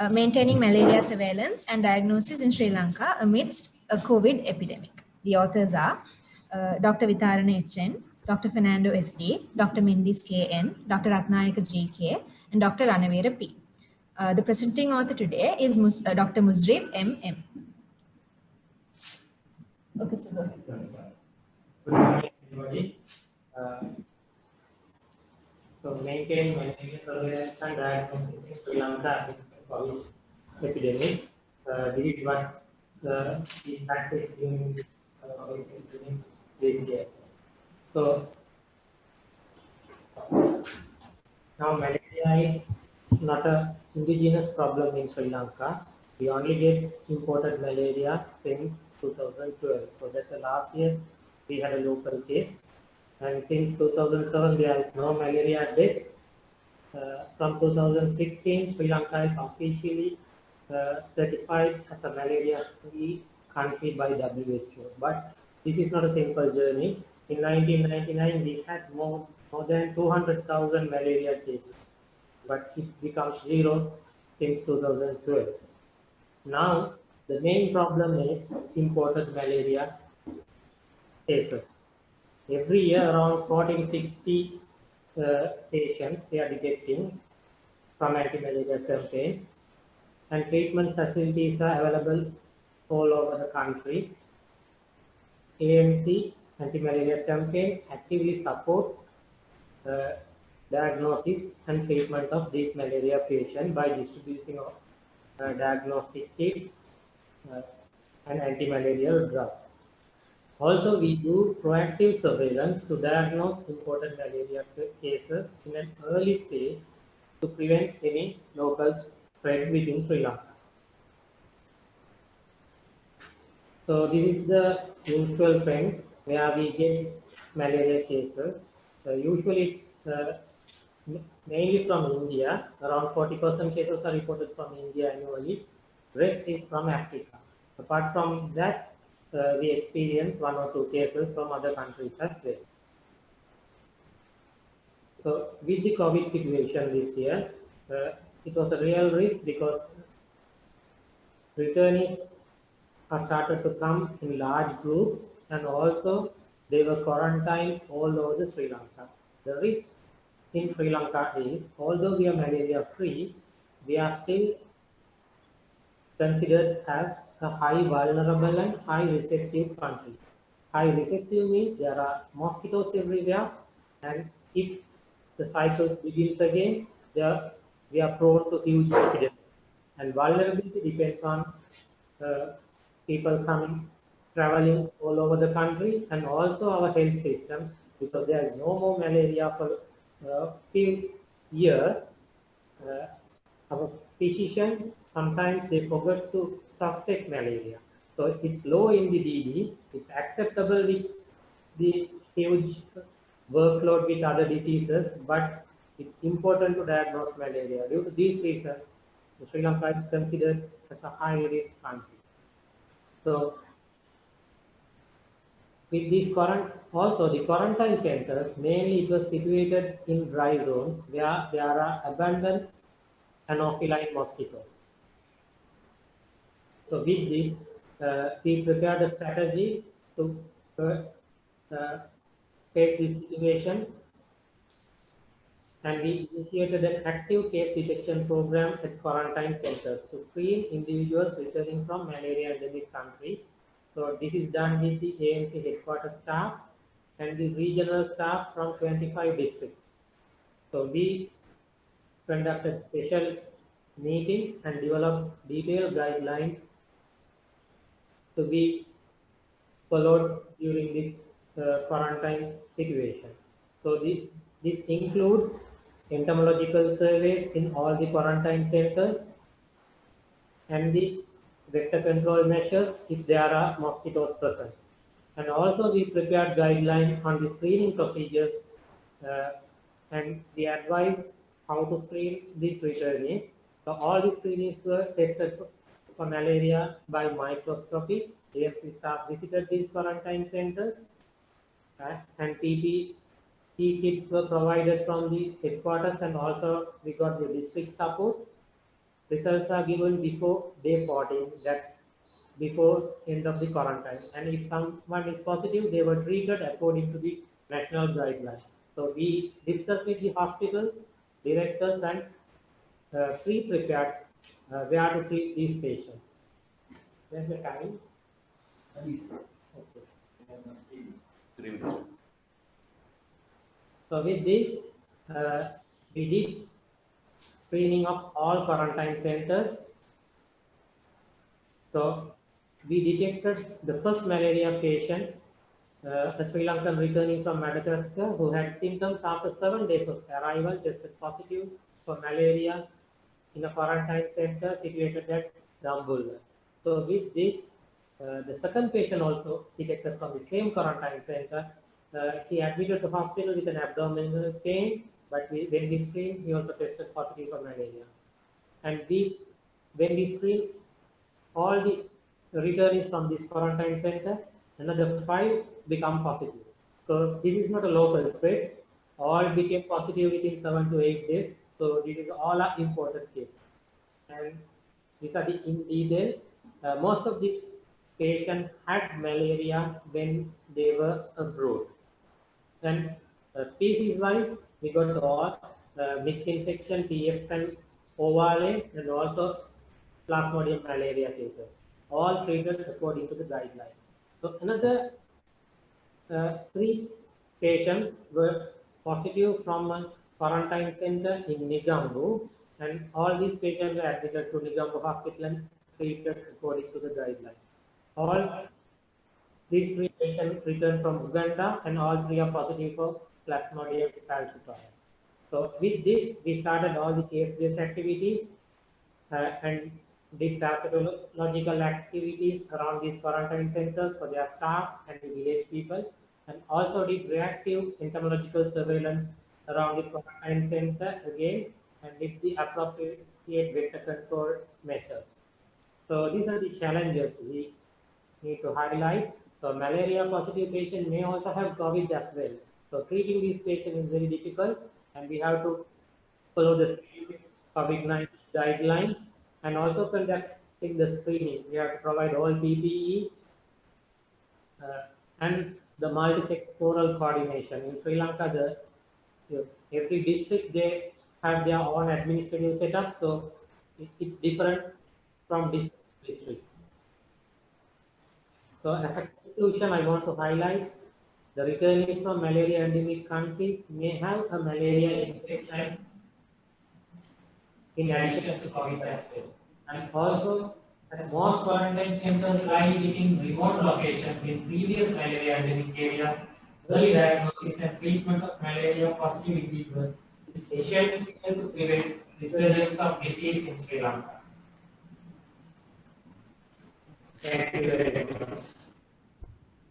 Maintaining Malaria Surveillance and Diagnosis in Sri Lanka Amidst a COVID Epidemic. The authors are Dr. Vitarana H.N., Dr. Fernando S.D., Dr. Mindis K.N., Dr. Ratnayaka G.K., and Dr. Ranavera P. The presenting author today is Dr. Musrif M.M. Okay, so go ahead. Good morning, everybody. So, maintaining malaria surveillance and diagnosis in Sri Lanka COVID epidemic. This is what we practiced during this COVID epidemic this year. So, now malaria is not a indigenous problem in Sri Lanka. We only get imported malaria since 2012. So that's the last year we had a local case. And since 2007, there is no malaria deaths. From 2016, Sri Lanka is officially certified as a malaria-free country by WHO. But this is not a simple journey. In 1999, we had more than 200,000 malaria cases, but it becomes zero since 2012. Now, the main problem is imported malaria cases. Every year, around 1460 patients they are detecting from anti-malaria campaign, and treatment facilities are available all over the country. AMC anti-malaria campaign actively supports diagnosis and treatment of these malaria patients by distributing of diagnostic kits and anti-malarial drugs. Also, we do proactive surveillance to diagnose imported malaria cases in an early stage to prevent any local spread within Sri Lanka. So this is the usual trend where we get malaria cases. Usually it's mainly from India. Around 40% cases are reported from India annually. Rest is from Africa. Apart from that, we experience one or two cases from other countries as well. So with the COVID situation this year, it was a real risk because returnees are started to come in large groups, and also they were quarantined all over the Sri Lanka. The risk in Sri Lanka is, although we are malaria free, we are still considered as a high vulnerable and high receptive country. High receptive means there are mosquitoes everywhere, and if the cycle begins again, we are prone to huge epidemics. And vulnerability depends on people traveling all over the country, and also our health system, because there is no more malaria for a few years. Our physicians sometimes they forget to suspect malaria. So it's low in the DD, it's acceptable with the huge workload with other diseases, but it's important to diagnose malaria. Due to these reasons, Sri Lanka is considered as a high-risk country. So, with these also the quarantine centers, mainly it was situated in dry zones where there are abundant Anopheline mosquitoes. So, with this, we prepared a strategy to face this situation, and we initiated an active case detection program at quarantine centers to screen individuals returning from malaria endemic countries. So this is done with the AMC headquarters staff and the regional staff from 25 districts. So we conducted special meetings and developed detailed guidelines to be followed during this quarantine situation. So this includes entomological surveys in all the quarantine centers and the vector control measures if there are mosquitoes present. And also we prepared guidelines on the screening procedures and we advise how to screen these returnees. So all the screenings were tested for malaria by microscopy. AFC staff visited these quarantine centers and PPE kits were provided from the headquarters, and also we got the district support. results are given before day 14, that's before end of the quarantine. And if someone is positive, they were treated according to the national guidelines. So we discussed with the hospitals, directors, and pre-prepared where to treat these patients. Where's the time? Okay. So with this, we did screening of all quarantine centers. So we detected the first malaria patient, a Sri Lankan returning from Madagascar who had symptoms after 7 days of arrival, tested positive for malaria in a quarantine center situated at Dambulla. So with this, the second patient also detected from the same quarantine center. He admitted to hospital with an abdominal pain, but when we screened, he also tested positive for malaria. And when we screened all the returnees from this quarantine center, another 5 become positive. So this is not a local spread. All became positive within 7 to 8 days. So this is all are imported cases. And these are the in detail. Most of these patients had malaria when they were abroad. And species-wise, we got all mixed infection, PF10, ovale, and also Plasmodium malaria cases, all treated according to the guideline. So another 3 patients were positive from a quarantine center in Negombo, and all these patients were admitted to Negombo Hospital and treated according to the guideline. All these 3 patients returned from Uganda, and all 3 are positive for Plasmodium falciparum. So with this, we started all the case-based activities and did parasitological activities around these quarantine centers for their staff and the village people, and also did reactive entomological surveillance around the quarantine center again, and did the appropriate vector control measures. So these are the challenges we need to highlight. So malaria positive patient may also have COVID as well. So treating these patients is very difficult, and we have to follow the same COVID-19 guidelines, and also conducting the screening. We have to provide all PPE and the multi-sectoral coordination. In Sri Lanka, every district, they have their own administrative setup, so it's different from district to district. So as a conclusion, I want to highlight the returnees from malaria endemic countries may have a malaria infection in addition to COVID as well. And also, as most quarantine centers lie within remote locations in previous malaria endemic areas, early diagnosis and treatment of malaria positive individuals is essential to prevent resurgence of disease in Sri Lanka. Thank you very much.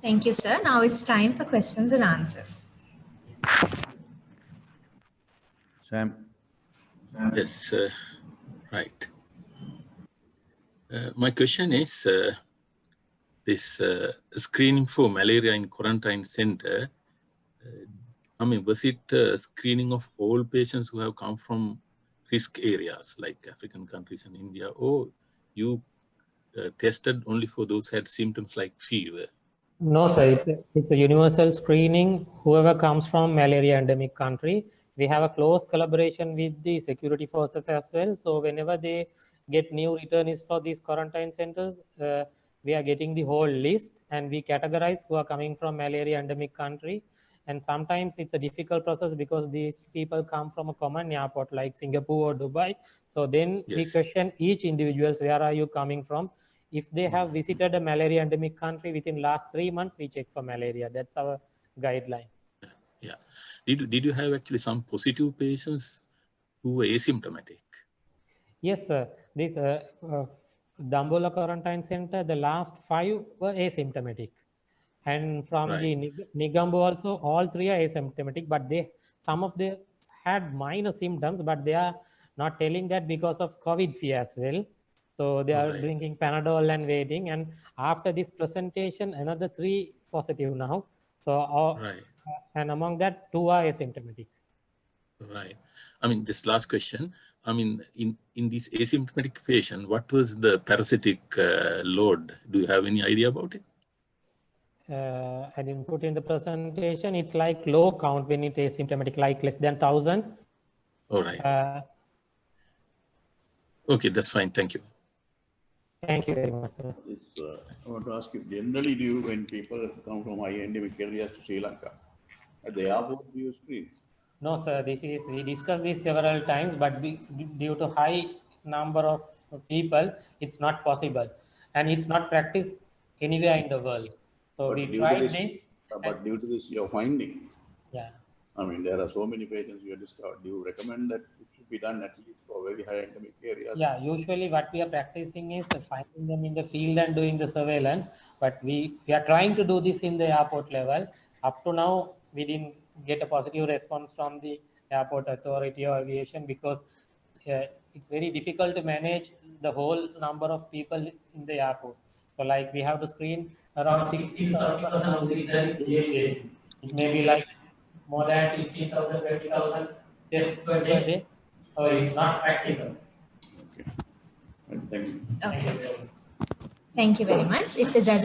Thank you, sir. Now it's time for questions and answers. Sam. Yes, right. My question is, this screening for malaria in quarantine center, was it screening of all patients who have come from risk areas like African countries and India, or you tested only for those who had symptoms like fever? No, sir. It's a universal screening. Whoever comes from malaria endemic country, we have a close collaboration with the security forces as well. So whenever they get new returnees for these quarantine centers, we are getting the whole list, and we categorize who are coming from malaria endemic country. And sometimes it's a difficult process because these people come from a common airport like Singapore or Dubai. So then we question each individuals, where are you coming from? If they have visited a malaria endemic country within last 3 months, we check for malaria. That's our guideline. Yeah. Did you have actually some positive patients who were asymptomatic? Yes, sir. This Dambulla Quarantine Center, the last 5 were asymptomatic. And from the Negombo also, all 3 are asymptomatic, but some of them had minor symptoms, but they are not telling that because of COVID fear as well. So they are drinking Panadol and waiting. And after this presentation, another 3 positive now. So and among that, 2 are asymptomatic. Right. This last question. I mean, in this asymptomatic patient, what was the parasitic load? Do you have any idea about it? I didn't put in the presentation. It's like low count when it is asymptomatic, like less than 1,000. All right. Okay, that's fine. Thank you. Thank you very much, sir. I want to ask you, generally, when people come from high endemic areas to Sri Lanka, at the airport, do you screen? No, sir. We discussed this several times, but due to high number of people, it's not possible, and it's not practiced anywhere in the world. So But we due to tried this- this. But due to this, you're finding. Yeah. I mean, there are so many patients you have discovered. Do you recommend that it should be done at least for very high endemic areas? Yeah, usually what we are practicing is finding them in the field and doing the surveillance, but we are trying to do this in the airport level. Up to now, we didn't get a positive response from the airport authority or aviation because it's very difficult to manage the whole number of people in the airport. So like we have to screen around 60 to 70% of the returns daily basis. It may be like more than 15,000, 20,000 tests per day. So it's not practical. Thank you. Okay. Thank you very much. If the judge